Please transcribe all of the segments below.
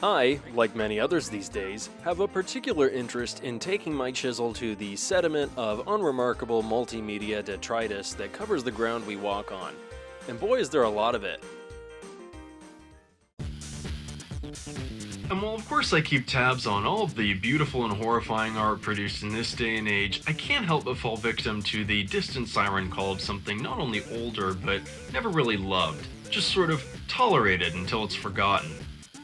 I, like many others these days, have a particular interest in taking my chisel to the sediment of unremarkable multimedia detritus that covers the ground we walk on. And boy, is there a lot of it. And while of course I keep tabs on all of the beautiful and horrifying art produced in this day and age, I can't help but fall victim to the distant siren call of something not only older, but never really loved, just sort of tolerated until it's forgotten.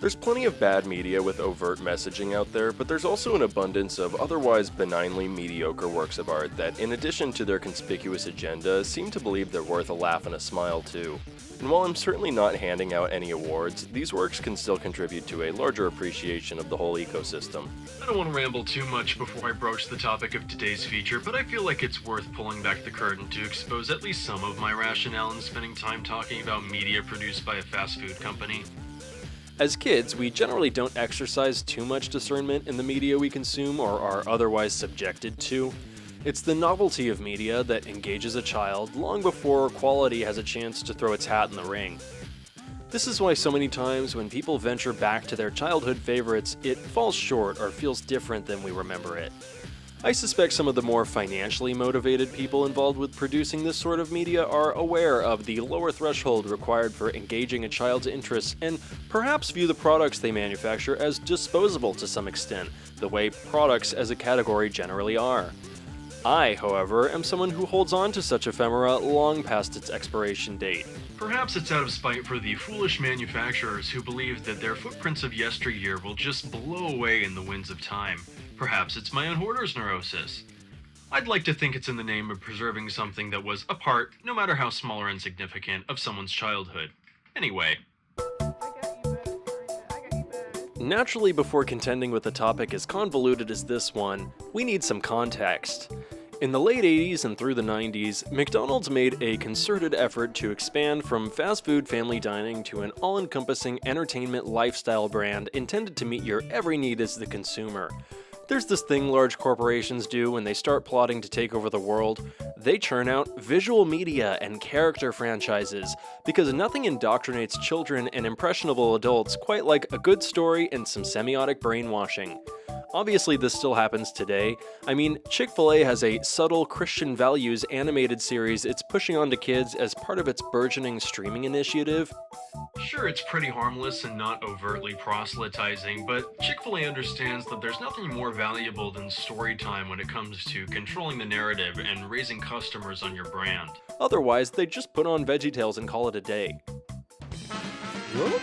There's plenty of bad media with overt messaging out there, but there's also an abundance of otherwise benignly mediocre works of art that, in addition to their conspicuous agenda, seem to believe they're worth a laugh and a smile too. And while I'm certainly not handing out any awards, these works can still contribute to a larger appreciation of the whole ecosystem. I don't want to ramble too much before I broach the topic of today's feature, but I feel like it's worth pulling back the curtain to expose at least some of my rationale in spending time talking about media produced by a fast food company. As kids, we generally don't exercise too much discernment in the media we consume or are otherwise subjected to. It's the novelty of media that engages a child long before quality has a chance to throw its hat in the ring. This is why so many times when people venture back to their childhood favorites, it falls short or feels different than we remember it. I suspect some of the more financially motivated people involved with producing this sort of media are aware of the lower threshold required for engaging a child's interests and perhaps view the products they manufacture as disposable to some extent, the way products as a category generally are. I, however, am someone who holds on to such ephemera long past its expiration date. Perhaps it's out of spite for the foolish manufacturers who believe that their footprints of yesteryear will just blow away in the winds of time. Perhaps it's my own hoarder's neurosis. I'd like to think it's in the name of preserving something that was a part, no matter how small or insignificant, of someone's childhood. Anyway. Naturally, before contending with a topic as convoluted as this one, we need some context. In the late 80s and through the 90s, McDonald's made a concerted effort to expand from fast food family dining to an all-encompassing entertainment lifestyle brand intended to meet your every need as the consumer. There's this thing large corporations do when they start plotting to take over the world. They churn out visual media and character franchises, because nothing indoctrinates children and impressionable adults quite like a good story and some semiotic brainwashing. Obviously, this still happens today. I mean, Chick-fil-A has a subtle Christian values animated series it's pushing onto kids as part of its burgeoning streaming initiative. Sure, it's pretty harmless and not overtly proselytizing, but Chick-fil-A understands that there's nothing more valuable than story time when it comes to controlling the narrative and raising customers on your brand. Otherwise, they just put on VeggieTales and call it a day. What?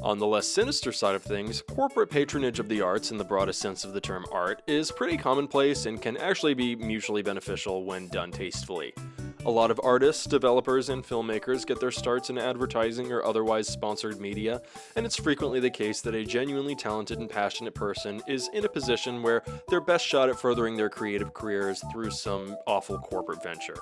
On the less sinister side of things, corporate patronage of the arts in the broadest sense of the term art is pretty commonplace and can actually be mutually beneficial when done tastefully. A lot of artists, developers, and filmmakers get their starts in advertising or otherwise sponsored media, and it's frequently the case that a genuinely talented and passionate person is in a position where they're best shot at furthering their creative careers through some awful corporate venture.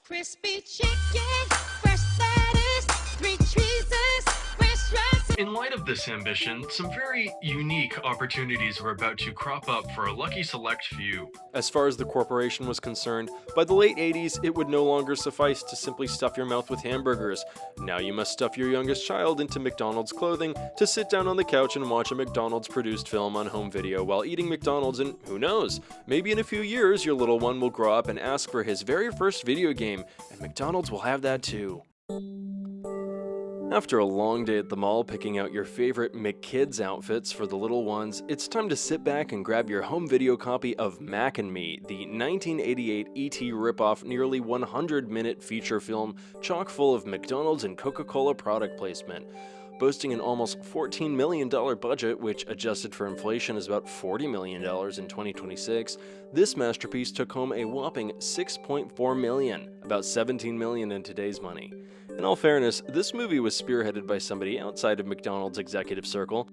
Crispy chicken, fresh lettuce, 3 cheeses, fresh rice. In light of this ambition, some very unique opportunities were about to crop up for a lucky select few. As far as the corporation was concerned, by the late 80s, it would no longer suffice to simply stuff your mouth with hamburgers. Now you must stuff your youngest child into McDonald's clothing to sit down on the couch and watch a McDonald's-produced film on home video while eating McDonald's, and who knows, maybe in a few years your little one will grow up and ask for his very first video game, and McDonald's will have that too. After a long day at the mall picking out your favorite McKids outfits for the little ones, it's time to sit back and grab your home video copy of Mac and Me, the 1988 E.T. ripoff nearly 100-minute feature film chock full of McDonald's and Coca-Cola product placement. Boasting an almost $14 million budget, which adjusted for inflation is about $40 million in 2026, this masterpiece took home a whopping $6.4 million, about $17 million in today's money. In all fairness, this movie was spearheaded by somebody outside of McDonald's executive circle.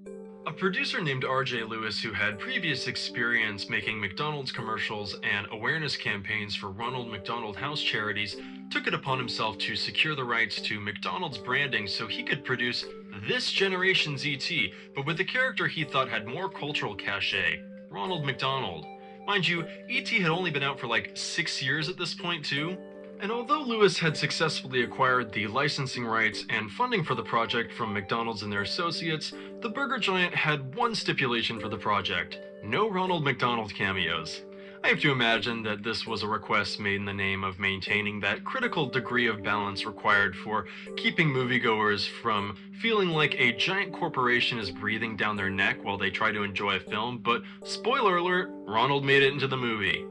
A producer named R.J. Lewis, who had previous experience making McDonald's commercials and awareness campaigns for Ronald McDonald House charities, took it upon himself to secure the rights to McDonald's branding so he could produce this generation's E.T., but with a character he thought had more cultural cachet. Ronald McDonald. Mind you, E.T. had only been out for like 6 years at this point too. And although Lewis had successfully acquired the licensing rights and funding for the project from McDonald's and their associates, the burger giant had one stipulation for the project: no Ronald McDonald cameos. I have to imagine that this was a request made in the name of maintaining that critical degree of balance required for keeping moviegoers from feeling like a giant corporation is breathing down their neck while they try to enjoy a film, but spoiler alert, Ronald made it into the movie.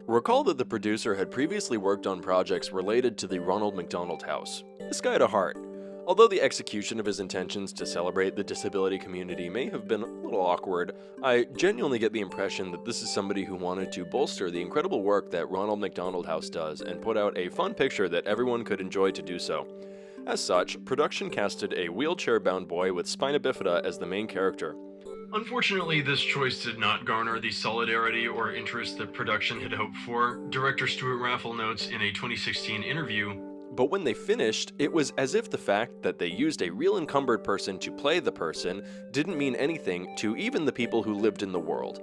Recall that the producer had previously worked on projects related to the Ronald McDonald House. This guy had a heart. Although the execution of his intentions to celebrate the disability community may have been a little awkward, I genuinely get the impression that this is somebody who wanted to bolster the incredible work that Ronald McDonald House does and put out a fun picture that everyone could enjoy to do so. As such, production casted a wheelchair-bound boy with spina bifida as the main character. Unfortunately, this choice did not garner the solidarity or interest that production had hoped for. Director Stuart Raffle notes in a 2016 interview, But when they finished, it was as if the fact that they used a real encumbered person to play the person didn't mean anything to even the people who lived in the world.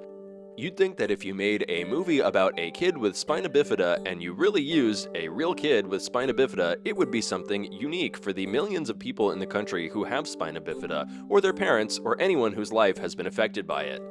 You'd think that if you made a movie about a kid with spina bifida and you really used a real kid with spina bifida, it would be something unique for the millions of people in the country who have spina bifida, or their parents, or anyone whose life has been affected by it.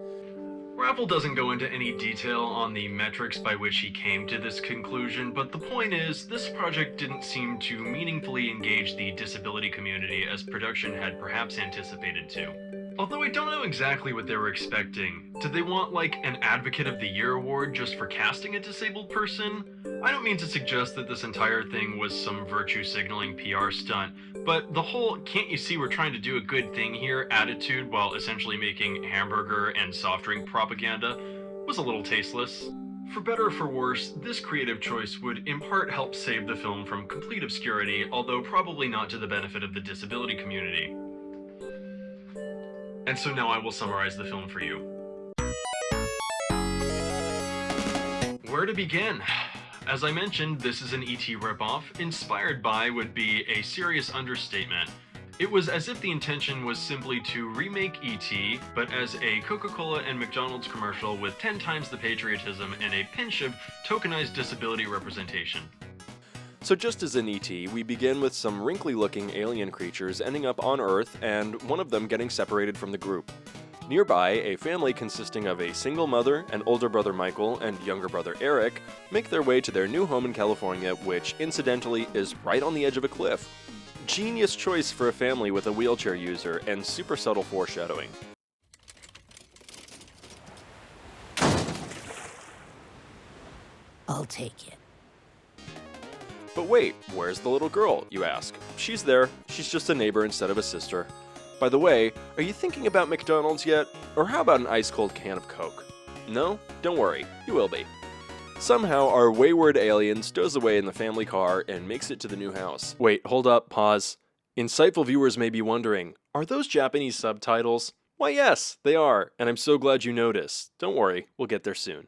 Raffle doesn't go into any detail on the metrics by which he came to this conclusion, but the point is, this project didn't seem to meaningfully engage the disability community as production had perhaps anticipated to. Although I don't know exactly what they were expecting. Did they want like an Advocate of the Year award just for casting a disabled person? I don't mean to suggest that this entire thing was some virtue signaling PR stunt, but the whole "can't you see we're trying to do a good thing here" attitude while essentially making hamburger and soft drink propaganda was a little tasteless. For better or for worse, this creative choice would in part help save the film from complete obscurity, although probably not to the benefit of the disability community. And so now I will summarize the film for you. Where to begin? As I mentioned, this is an E.T. ripoff. Inspired by would be a serious understatement. It was as if the intention was simply to remake E.T., but as a Coca-Cola and McDonald's commercial with 10 times the patriotism and a pinch of tokenized disability representation. So just as in E.T., we begin with some wrinkly-looking alien creatures ending up on Earth and one of them getting separated from the group. Nearby, a family consisting of a single mother, an older brother Michael, and younger brother Eric make their way to their new home in California, which incidentally is right on the edge of a cliff. Genius choice for a family with a wheelchair user and super subtle foreshadowing. I'll take it. But wait, where's the little girl, you ask? She's there. She's just a neighbor instead of a sister. By the way, are you thinking about McDonald's yet? Or how about an ice-cold can of Coke? No? Don't worry, you will be. Somehow, our wayward alien stows away in the family car and makes it to the new house. Wait, hold up, pause. Insightful viewers may be wondering, are those Japanese subtitles? Why yes, they are, and I'm so glad you noticed. Don't worry, we'll get there soon.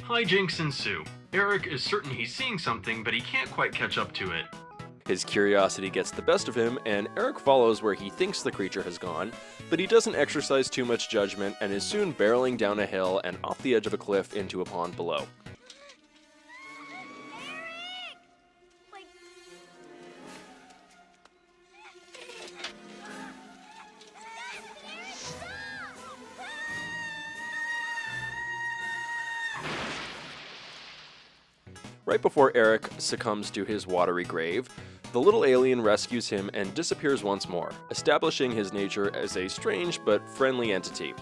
Hijinks ensue. Eric is certain he's seeing something, but he can't quite catch up to it. His curiosity gets the best of him, and Eric follows where he thinks the creature has gone, but he doesn't exercise too much judgment and is soon barreling down a hill and off the edge of a cliff into a pond below. Right before Eric succumbs to his watery grave, the little alien rescues him and disappears once more, establishing his nature as a strange but friendly entity.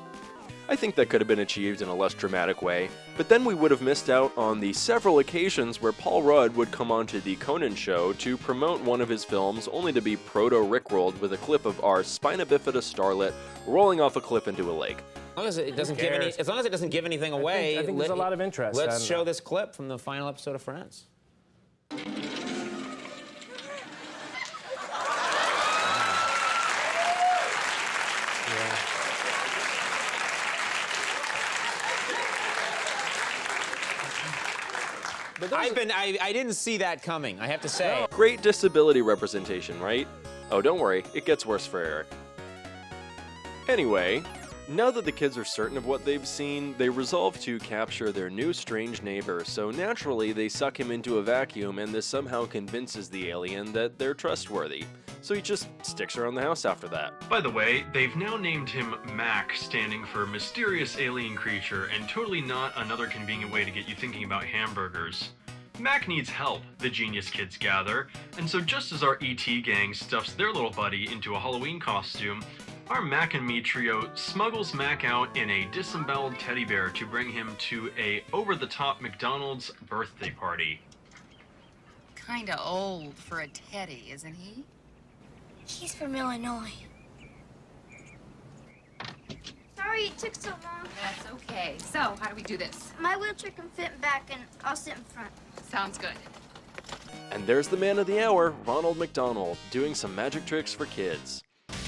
I think that could have been achieved in a less dramatic way, but then we would have missed out on the several occasions where Paul Rudd would come onto the Conan show to promote one of his films, only to be proto-rickrolled with a clip of our spina bifida starlet rolling off a cliff into a lake. As long as it doesn't give anything away, I think there's a lot of interest. Let's show this clip from the final episode of Friends. I didn't see that coming, I have to say. Great disability representation, right? Oh, don't worry, it gets worse for Eric. Anyway, Now that the kids are certain of what they've seen, they resolve to capture their new strange neighbor, so naturally they suck him into a vacuum and this somehow convinces the alien that they're trustworthy. So he just sticks around the house after that. By the way, they've now named him Mac, standing for Mysterious Alien Creature, and totally not another convenient way to get you thinking about hamburgers. Mac needs help, the genius kids gather, and so just as our ET gang stuffs their little buddy into a Halloween costume, our Mac and Me trio smuggles Mac out in a disemboweled teddy bear to bring him to a over-the-top McDonald's birthday party. Kinda old for a teddy, isn't he? He's from Illinois. Sorry it took so long. That's okay. So, how do we do this? My wheelchair can fit back and I'll sit in front. Sounds good. And there's the man of the hour, Ronald McDonald, doing some magic tricks for kids.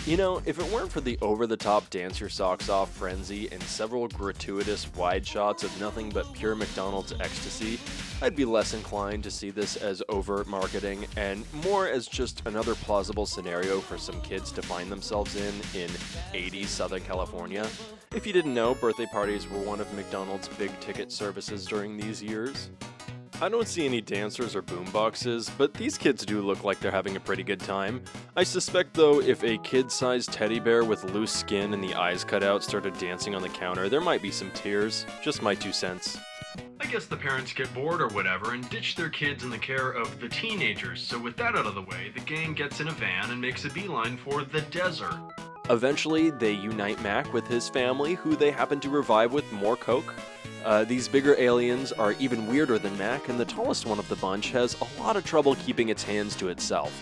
You know, if it weren't for the over-the-top dance-your-socks-off frenzy and several gratuitous wide shots of nothing but pure McDonald's ecstasy, I'd be less inclined to see this as overt marketing and more as just another plausible scenario for some kids to find themselves in 80s Southern California. If you didn't know, birthday parties were one of McDonald's big-ticket services during these years. I don't see any dancers or boomboxes, but these kids do look like they're having a pretty good time. I suspect, though, if a kid-sized teddy bear with loose skin and the eyes cut out started dancing on the counter, there might be some tears. Just my 2 cents. I guess the parents get bored or whatever and ditch their kids in the care of the teenagers, so with that out of the way, the gang gets in a van and makes a beeline for the desert. Eventually, they unite Mac with his family, who they happen to revive with more coke. These bigger aliens are even weirder than Mac, and the tallest one of the bunch has a lot of trouble keeping its hands to itself.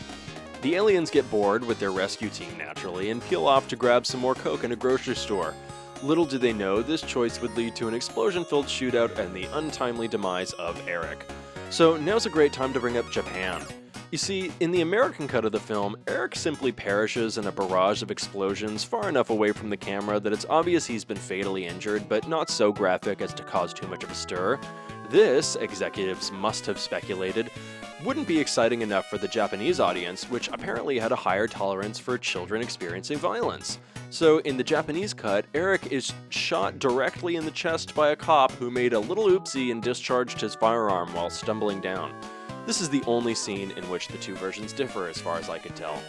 The aliens get bored with their rescue team, naturally, and peel off to grab some more coke in a grocery store. Little do they know, this choice would lead to an explosion-filled shootout and the untimely demise of Eric. So now's a great time to bring up Japan. You see, in the American cut of the film, Eric simply perishes in a barrage of explosions far enough away from the camera that it's obvious he's been fatally injured, but not so graphic as to cause too much of a stir. This, executives must have speculated, wouldn't be exciting enough for the Japanese audience, which apparently had a higher tolerance for children experiencing violence. So in the Japanese cut, Eric is shot directly in the chest by a cop who made a little oopsie and discharged his firearm while stumbling down. This is the only scene in which the two versions differ, as far as I could tell.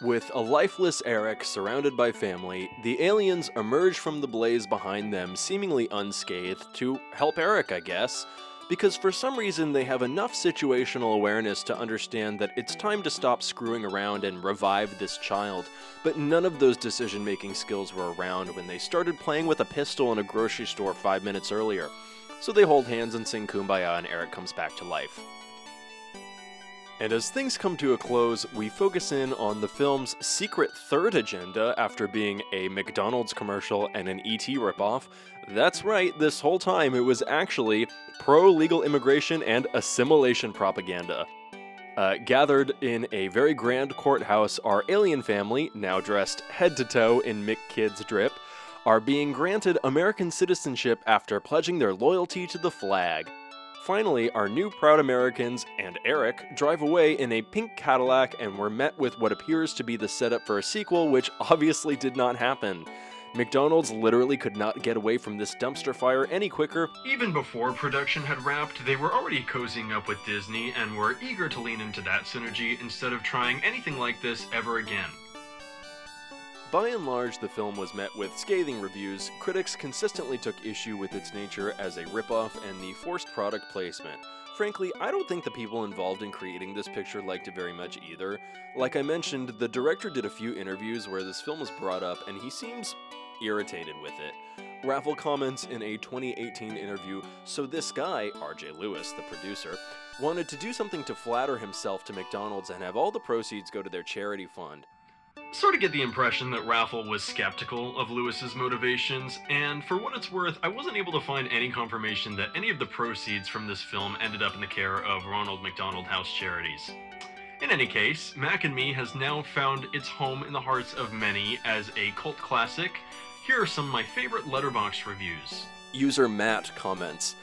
With a lifeless Eric surrounded by family, the aliens emerge from the blaze behind them, seemingly unscathed, to help Eric, I guess, because for some reason they have enough situational awareness to understand that it's time to stop screwing around and revive this child, but none of those decision-making skills were around when they started playing with a pistol in a grocery store 5 minutes earlier. So they hold hands and sing Kumbaya and Eric comes back to life. And as things come to a close, we focus in on the film's secret third agenda after being a McDonald's commercial and an ET ripoff. That's right, this whole time it was actually pro-legal immigration and assimilation propaganda. Gathered in a very grand courthouse, our alien family, now dressed head to toe in McKids drip, are being granted American citizenship after pledging their loyalty to the flag. Finally, our new proud Americans and Eric drive away in a pink Cadillac and were met with what appears to be the setup for a sequel, which obviously did not happen. McDonald's literally could not get away from this dumpster fire any quicker. Even before production had wrapped, they were already cozying up with Disney and were eager to lean into that synergy instead of trying anything like this ever again. By and large, the film was met with scathing reviews. Critics consistently took issue with its nature as a ripoff and the forced product placement. Frankly, I don't think the people involved in creating this picture liked it very much either. Like I mentioned, the director did a few interviews where this film was brought up, and he seems irritated with it. Raffle comments in a 2018 interview, so this guy, RJ Lewis, the producer, wanted to do something to flatter himself to McDonald's and have all the proceeds go to their charity fund. Sort of get the impression that Raffle was skeptical of Lewis's motivations, and for what it's worth, I wasn't able to find any confirmation that any of the proceeds from this film ended up in the care of Ronald McDonald House Charities. In any case, Mac and Me has now found its home in the hearts of many as a cult classic. Here are some of my favorite Letterboxd reviews. User Matt comments,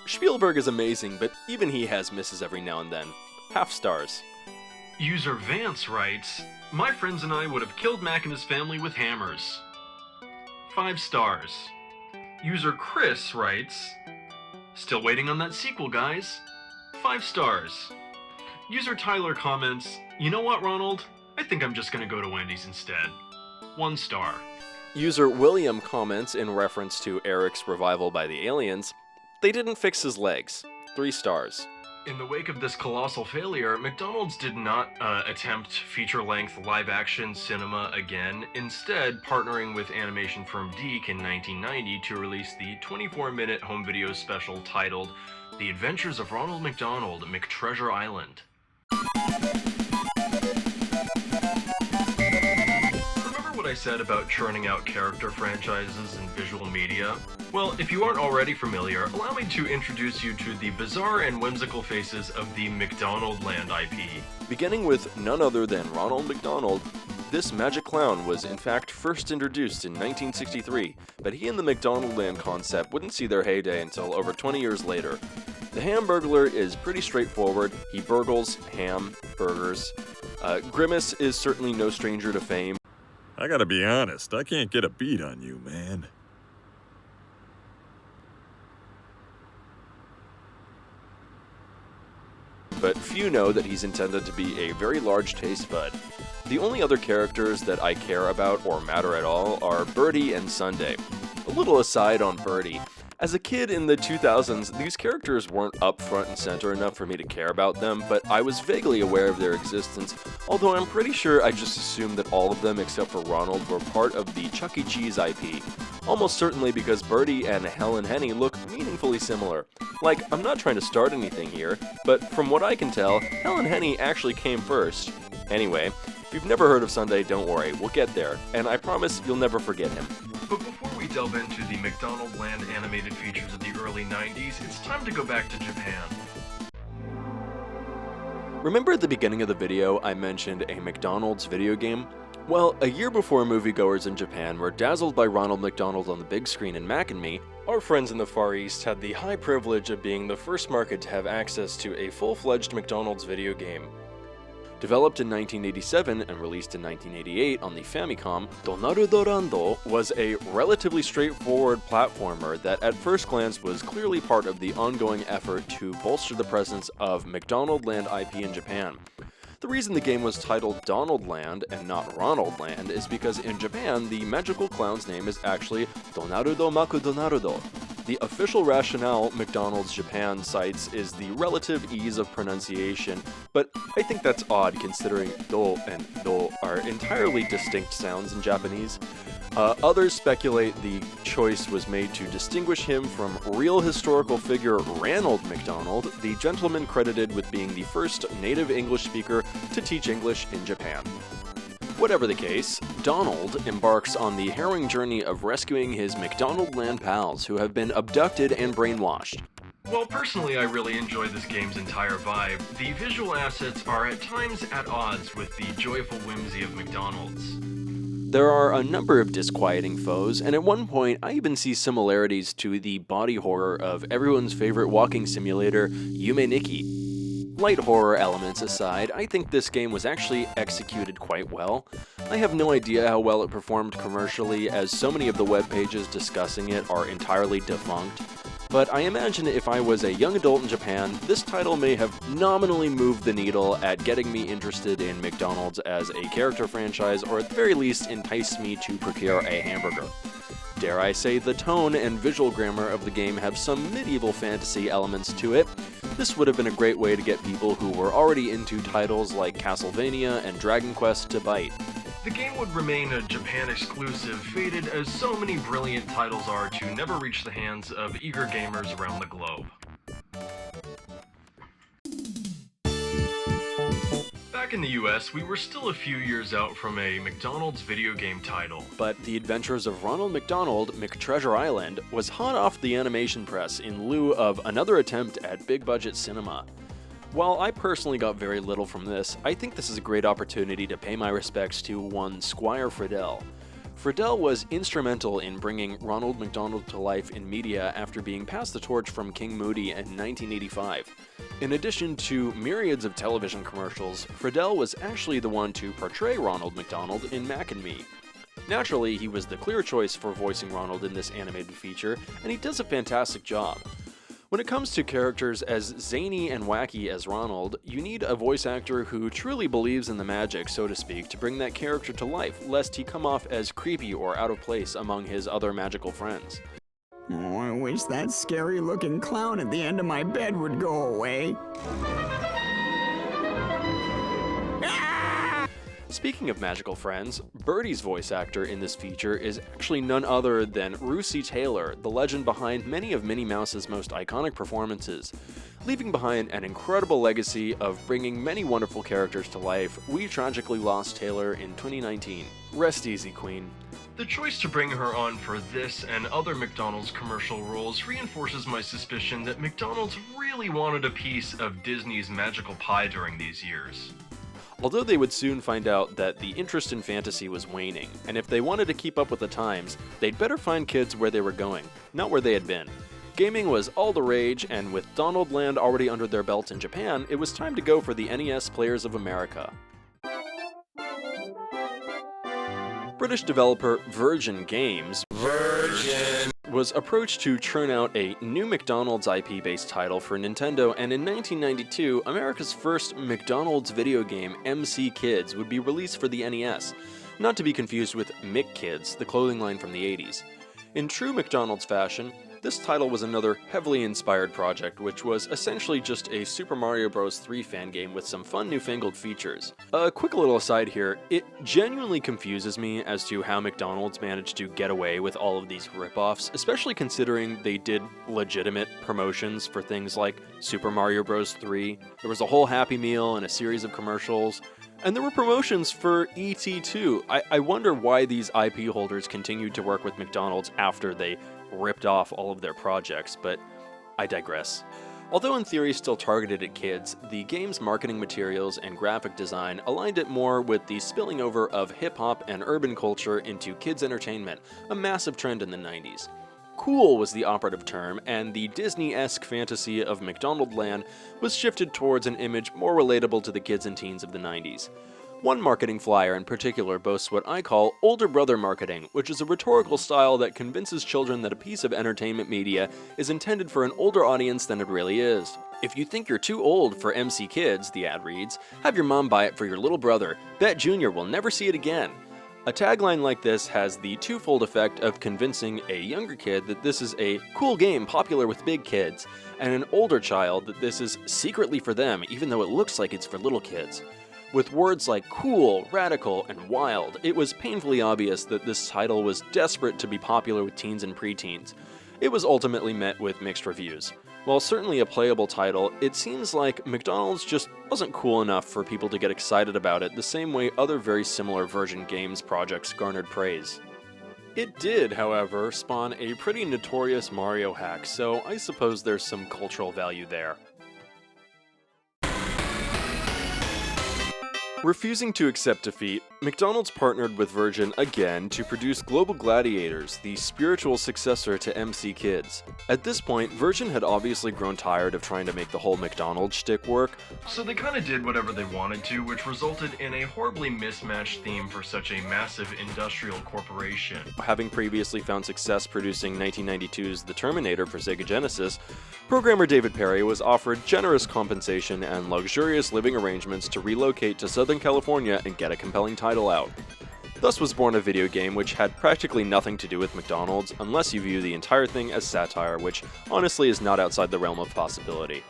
"Spielberg is amazing, but even he has misses every now and then. 0.5 stars. User Vance writes, "My friends and I would have killed Mac and his family with hammers." 5 stars. User Chris writes, "Still waiting on that sequel, guys." 5 stars. User Tyler comments, "You know what, Ronald? I think I'm just gonna go to Wendy's instead." 1 star. User William comments in reference to Eric's revival by the aliens, "They didn't fix his legs." 3 stars. In the wake of this colossal failure, McDonald's did not attempt feature-length live-action cinema again, instead partnering with animation firm Deke in 1990 to release the 24-minute home video special titled The Adventures of Ronald McDonald, McTreasure Island. Remember what I said about churning out character franchises and visual media? Well, if you aren't already familiar, allow me to introduce you to the bizarre and whimsical faces of the McDonald Land IP. Beginning with none other than Ronald McDonald, this magic clown was in fact first introduced in 1963, but he and the McDonald Land concept wouldn't see their heyday until over 20 years later. The Hamburglar is pretty straightforward. He burgles ham, burgers. Grimace is certainly no stranger to fame. I gotta be honest, I can't get a beat on you, man. But few know that he's intended to be a very large taste bud. The only other characters that I care about or matter at all are Birdie and Sunday. A little aside on Birdie. As a kid in the 2000s, these characters weren't up front and center enough for me to care about them, but I was vaguely aware of their existence, although I'm pretty sure I just assumed that all of them except for Ronald were part of the Chuck E. Cheese IP. Almost certainly because Birdie and Helen Henny look meaningfully similar. Like, I'm not trying to start anything here, but from what I can tell, Helen Henny actually came first. Anyway, if you've never heard of Sunday, don't worry, we'll get there, and I promise you'll never forget him. But before we delve into the McDonald Land animated features of the early 90s, it's time to go back to Japan. Remember at the beginning of the video I mentioned a McDonald's video game? Well, a year before moviegoers in Japan were dazzled by Ronald McDonald on the big screen in Mac and Me, our friends in the Far East had the high privilege of being the first market to have access to a full-fledged McDonald's video game. Developed in 1987 and released in 1988 on the Famicom, Donaru Dorando was a relatively straightforward platformer that at first glance was clearly part of the ongoing effort to bolster the presence of McDonald Land IP in Japan. The reason the game was titled Donald Land and not Ronald Land is because in Japan, the magical clown's name is actually Donarudo Makudonarudo. The official rationale McDonald's Japan cites is the relative ease of pronunciation, but I think that's odd considering do and do are entirely distinct sounds in Japanese. Others speculate the choice was made to distinguish him from real historical figure Ranald McDonald, the gentleman credited with being the first native English speaker to teach English in Japan. Whatever the case, Donald embarks on the harrowing journey of rescuing his McDonald Land pals who have been abducted and brainwashed. While personally I really enjoy this game's entire vibe, the visual assets are at times at odds with the joyful whimsy of McDonald's. There are a number of disquieting foes, and at one point I even see similarities to the body horror of everyone's favorite walking simulator, Yume Nikki. Light horror elements aside, I think this game was actually executed quite well. I have no idea how well it performed commercially, as so many of the web pages discussing it are entirely defunct. But I imagine if I was a young adult in Japan, this title may have nominally moved the needle at getting me interested in McDonald's as a character franchise, or at the very least entice me to procure a hamburger. Dare I say the tone and visual grammar of the game have some medieval fantasy elements to it. This would have been a great way to get people who were already into titles like Castlevania and Dragon Quest to bite. The game would remain a Japan exclusive, fated as so many brilliant titles are to never reach the hands of eager gamers around the globe. Back in the US, we were still a few years out from a McDonald's video game title. But The Adventures of Ronald McDonald, McTreasure Island was hot off the animation press in lieu of another attempt at big-budget cinema. While I personally got very little from this, I think this is a great opportunity to pay my respects to one Squire Friedel. Friedel was instrumental in bringing Ronald McDonald to life in media after being passed the torch from King Moody in 1985. In addition to myriads of television commercials, Friedel was actually the one to portray Ronald McDonald in Mac and Me. Naturally, he was the clear choice for voicing Ronald in this animated feature, and he does a fantastic job. When it comes to characters as zany and wacky as Ronald, you need a voice actor who truly believes in the magic, so to speak, to bring that character to life, lest he come off as creepy or out of place among his other magical friends. Oh, I wish that scary-looking clown at the end of my bed would go away. Speaking of magical friends, Birdie's voice actor in this feature is actually none other than Russi Taylor, the legend behind many of Minnie Mouse's most iconic performances. Leaving behind an incredible legacy of bringing many wonderful characters to life, we tragically lost Taylor in 2019. Rest easy, Queen. The choice to bring her on for this and other McDonald's commercial roles reinforces my suspicion that McDonald's really wanted a piece of Disney's magical pie during these years. Although they would soon find out that the interest in fantasy was waning, and if they wanted to keep up with the times, they'd better find kids where they were going, not where they had been. Gaming was all the rage, and with McDonald Land already under their belt in Japan, it was time to go for the NES Players of America. British developer Virgin Games was approached to churn out a new McDonald's IP-based title for Nintendo, and in 1992, America's first McDonald's video game, MC Kids, would be released for the NES, not to be confused with Mick Kids, the clothing line from the 80s. In true McDonald's fashion, this title was another heavily inspired project, which was essentially just a Super Mario Bros. 3 fan game with some fun newfangled features. A quick little aside here, it genuinely confuses me as to how McDonald's managed to get away with all of these ripoffs, especially considering they did legitimate promotions for things like Super Mario Bros. 3. There was a whole Happy Meal and a series of commercials. And there were promotions for E.T. too. I wonder why these IP holders continued to work with McDonald's after they ripped off all of their projects, but I digress. Although in theory still targeted at kids, the game's marketing materials and graphic design aligned it more with the spilling over of hip-hop and urban culture into kids' entertainment, a massive trend in the 90s. Cool was the operative term, and the Disney-esque fantasy of McDonald Land was shifted towards an image more relatable to the kids and teens of the 90s. One marketing flyer in particular boasts what I call older brother marketing, which is a rhetorical style that convinces children that a piece of entertainment media is intended for an older audience than it really is. If you think you're too old for MC Kids, the ad reads, have your mom buy it for your little brother. Bet Junior will never see it again. A tagline like this has the twofold effect of convincing a younger kid that this is a cool game popular with big kids, and an older child that this is secretly for them even though it looks like it's for little kids. With words like cool, radical, and wild, it was painfully obvious that this title was desperate to be popular with teens and preteens. It was ultimately met with mixed reviews. While certainly a playable title, it seems like McDonald's just wasn't cool enough for people to get excited about it the same way other very similar Virgin Games projects garnered praise. It did, however, spawn a pretty notorious Mario hack, so I suppose there's some cultural value there. Refusing to accept defeat, McDonald's partnered with Virgin again to produce Global Gladiators, the spiritual successor to MC Kids. At this point, Virgin had obviously grown tired of trying to make the whole McDonald's shtick work, So they kinda did whatever they wanted to, which resulted in a horribly mismatched theme for such a massive industrial corporation. having previously found success producing 1992's The Terminator for Sega Genesis. Programmer David Perry was offered generous compensation and luxurious living arrangements to relocate to Southern California and get a compelling title out. Thus was born a video game which had practically nothing to do with McDonald's, unless you view the entire thing as satire, which honestly is not outside the realm of possibility.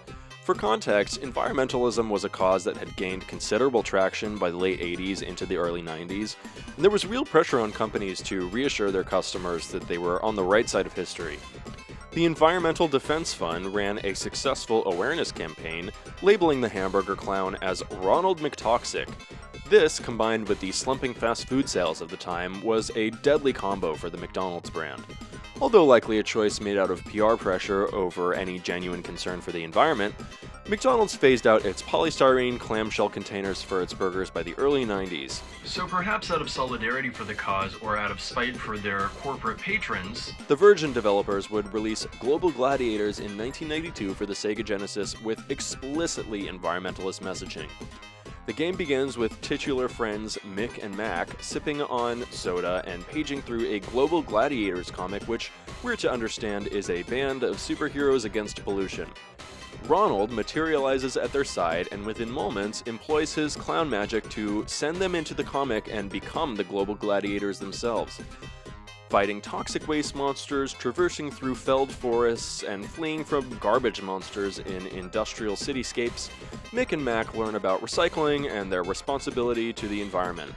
For context, environmentalism was a cause that had gained considerable traction by the late 80s into the early 90s, and there was real pressure on companies to reassure their customers that they were on the right side of history. The Environmental Defense Fund ran a successful awareness campaign labeling the hamburger clown as Ronald McToxic. This, combined with the slumping fast food sales of the time, was a deadly combo for the McDonald's brand. Although likely a choice made out of PR pressure over any genuine concern for the environment, McDonald's phased out its polystyrene clamshell containers for its burgers by the early 90s. So perhaps out of solidarity for the cause or out of spite for their corporate patrons, The Virgin developers would release Global Gladiators in 1992 for the Sega Genesis with explicitly environmentalist messaging. The game begins with titular friends Mick and Mac sipping on soda and paging through a Global Gladiators comic, which we're to understand is a band of superheroes against pollution. Ronald materializes at their side and within moments employs his clown magic to send them into the comic and become the Global Gladiators themselves. Fighting toxic waste monsters, traversing through felled forests, and fleeing from garbage monsters in industrial cityscapes, Mick and Mac learn about recycling and their responsibility to the environment.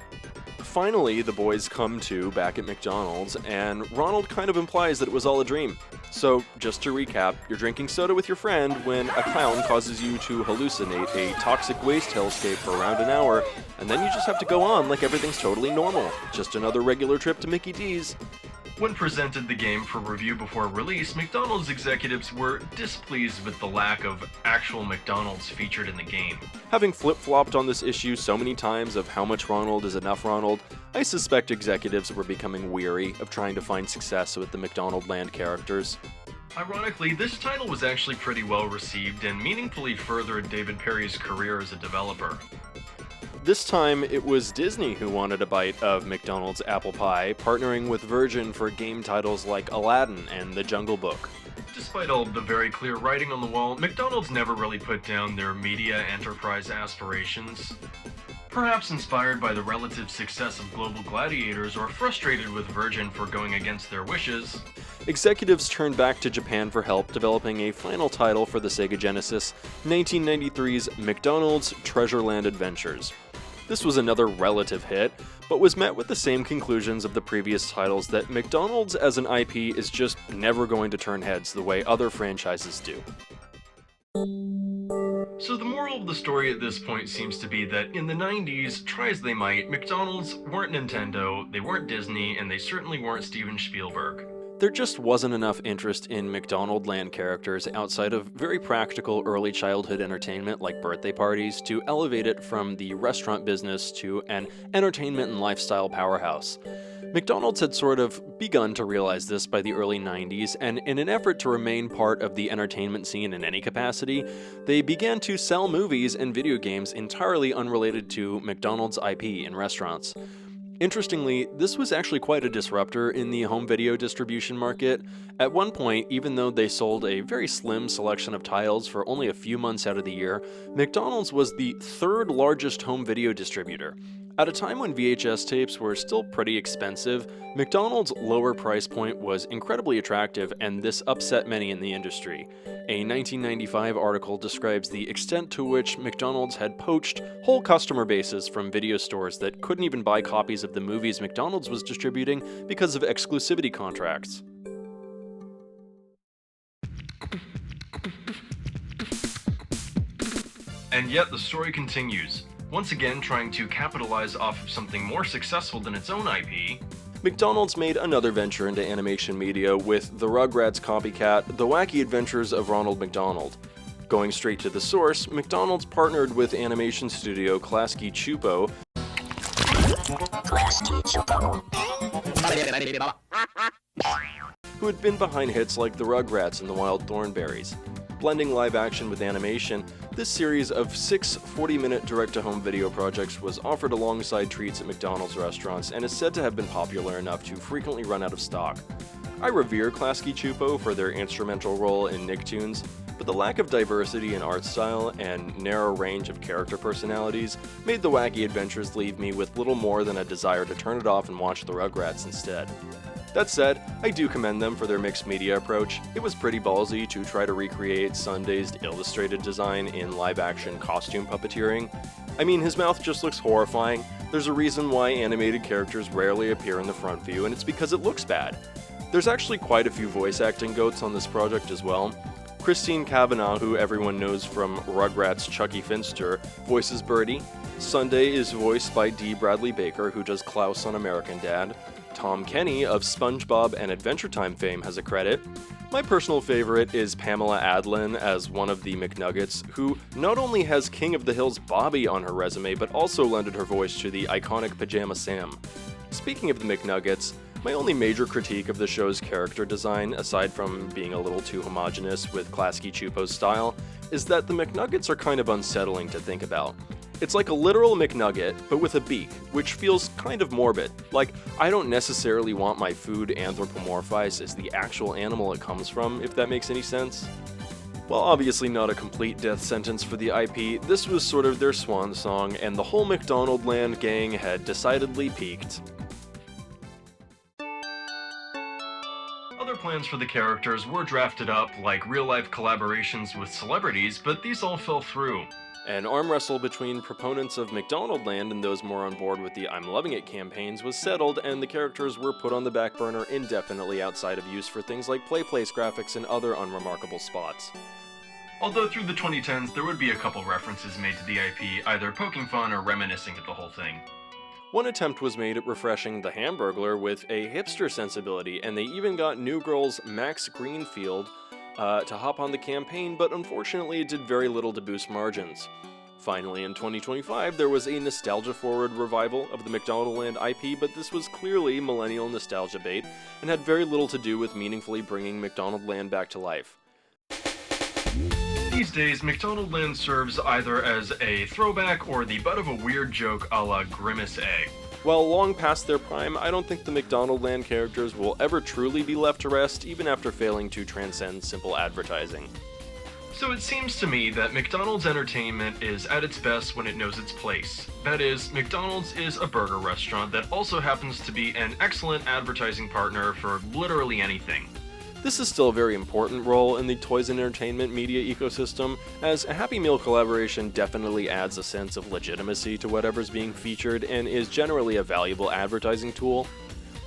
Finally, the boys come to back at McDonald's, and Ronald kind of implies that it was all a dream. So, just to recap, you're drinking soda with your friend when a clown causes you to hallucinate a toxic waste hellscape for around an hour, and then you just have to go on like everything's totally normal. Just another regular trip to Mickey D's. when presented the game for review before release, McDonald's executives were displeased with the lack of actual McDonald's featured in the game. Having flip-flopped on this issue so many times of how much Ronald is enough Ronald, I suspect executives were becoming weary of trying to find success with the McDonald Land characters. Ironically, this title was actually pretty well received and meaningfully furthered David Perry's career as a developer. This time, it was Disney who wanted a bite of McDonald's apple pie, partnering with Virgin for game titles like Aladdin and The Jungle Book. Despite all of the very clear writing on the wall, McDonald's never really put down their media enterprise aspirations. Perhaps inspired by the relative success of Global Gladiators or frustrated with Virgin for going against their wishes, Executives turned back to Japan for help developing a final title for the Sega Genesis, 1993's McDonald's Treasureland Adventures. This was another relative hit, but was met with the same conclusions of the previous titles that McDonald's as an IP is just never going to turn heads the way other franchises do. So the moral of the story at this point sees to be that in the 90s, try as they might, McDonald's weren't Nintendo, they weren't Disney, and they certainly weren't Steven Spielberg. There just wasn't enough interest in McDonald Land characters outside of very practical early childhood entertainment like birthday parties to elevate it from the restaurant business to an entertainment and lifestyle powerhouse. McDonald's had sort of begun to realize this by the early 90s, and in an effort to remain part of the entertainment scene in any capacity, they began to sell movies and video games entirely unrelated to McDonald's IP in restaurants. Interestingly, this was actually quite a disruptor in the home video distribution market. At one point, even though they sold a very slim selection of titles for only a few months out of the year, McDonald's was the third largest home video distributor. At a time when VHS tapes were still pretty expensive, McDonald's lower price point was incredibly attractive, and this upset many in the industry. A 1995 article describes the extent to which McDonald's had poached whole customer bases from video stores that couldn't even buy copies of the movies McDonald's was distributing because of exclusivity contracts. And yet the story continues, once again trying to capitalize off of something more successful than its own IP. McDonald's made another venture into animation media with the Rugrats copycat, The Wacky Adventures of Ronald McDonald. Going straight to the source, McDonald's partnered with animation studio Klasky Csupo, who had been behind hits like The Rugrats and The Wild Thornberrys. Blending live action with animation, this series of 6 40-minute direct-to-home video projects was offered alongside treats at McDonald's restaurants and is said to have been popular enough to frequently run out of stock. I revere Klasky Csupo for their instrumental role in Nicktoons, but the lack of diversity in art style and narrow range of character personalities made the Wacky Adventures leave me with little more than a desire to turn it off and watch the Rugrats instead. That said, I do commend them for their mixed media approach. It was pretty ballsy to try to recreate Sunday's illustrated design in live-action costume puppeteering. I mean, his mouth just looks horrifying. There's a reason why animated characters rarely appear in the front view, and it's because it looks bad. There's actually quite a few voice acting goats on this project as well. Christine Cavanaugh, who everyone knows from Rugrats' Chucky Finster, voices Birdie. Sunday is voiced by D. Bradley Baker, who does Klaus on American Dad. Tom Kenny of SpongeBob and Adventure Time fame has a credit. My personal favorite is Pamela Adlon as one of the McNuggets, who not only has King of the Hill's Bobby on her resume, but also lended her voice to the iconic Pajama Sam. Speaking of the McNuggets, my only major critique of the show's character design, aside from being a little too homogenous with Klasky Csupo's style, is that the McNuggets are kind of unsettling to think about. It's like a literal McNugget, but with a beak, which feels kind of morbid. Like, I don't necessarily want my food anthropomorphized as the actual animal it comes from, if that makes any sense. While obviously not a complete death sentence for the IP, this was sort of their swan song, and the whole McDonald Land gang had decidedly peaked. Other plans for the characters were drafted up, like real-life collaborations with celebrities, but these all fell through. An arm wrestle between proponents of McDonald Land and those more on board with the I'm Loving It campaigns was settled, and the characters were put on the back burner indefinitely outside of use for things like play place graphics and other unremarkable spots. Although through the 2010s there would be a couple references made to the IP, either poking fun or reminiscing of the whole thing. One attempt was made at refreshing the Hamburglar with a hipster sensibility, and they even got New Girl's Max Greenfield to hop on the campaign, but unfortunately it did very little to boost margins. Finally, in 2025, there was a nostalgia-forward revival of the McDonald Land IP, but this was clearly millennial nostalgia bait, and had very little to do with meaningfully bringing McDonald Land back to life. These days, McDonald Land serves either as a throwback or the butt of a weird joke a la Grimace Egg. While long past their prime, I don't think the McDonald Land characters will ever truly be left to rest, even after failing to transcend simple advertising. So it seems to me that McDonald's entertainment is at its best when it knows its place. That is, McDonald's is a burger restaurant that also happens to be an excellent advertising partner for literally anything. This is still a very important role in the toys and entertainment media ecosystem, as a Happy Meal collaboration definitely adds a sense of legitimacy to whatever's being featured and is generally a valuable advertising tool.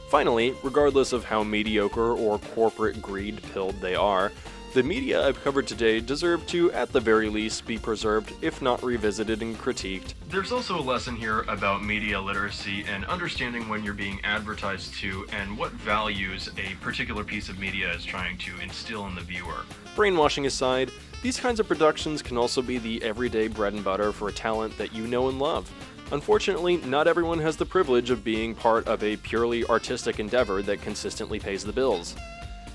Finally, regardless of how mediocre or corporate greed-pilled they are, the media I've covered today deserve to, at the very least, be preserved, if not revisited and critiqued. There's also a lesson here about media literacy and understanding when you're being advertised to and what values a particular piece of media is trying to instill in the viewer. Brainwashing aside, these kinds of productions can also be the everyday bread and butter for a talent that you know and love. Unfortunately, not everyone has the privilege of being part of a purely artistic endeavor that consistently pays the bills.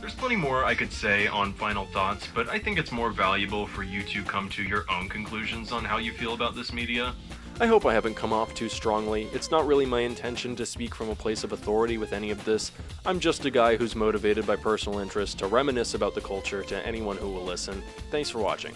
There's plenty more I could say on final thoughts, but I think it's more valuable for you to come to your own conclusions on how you feel about this media. I hope I haven't come off too strongly. It's not really my intention to speak from a place of authority with any of this. I'm just a guy who's motivated by personal interest to reminisce about the culture to anyone who will listen. Thanks for watching.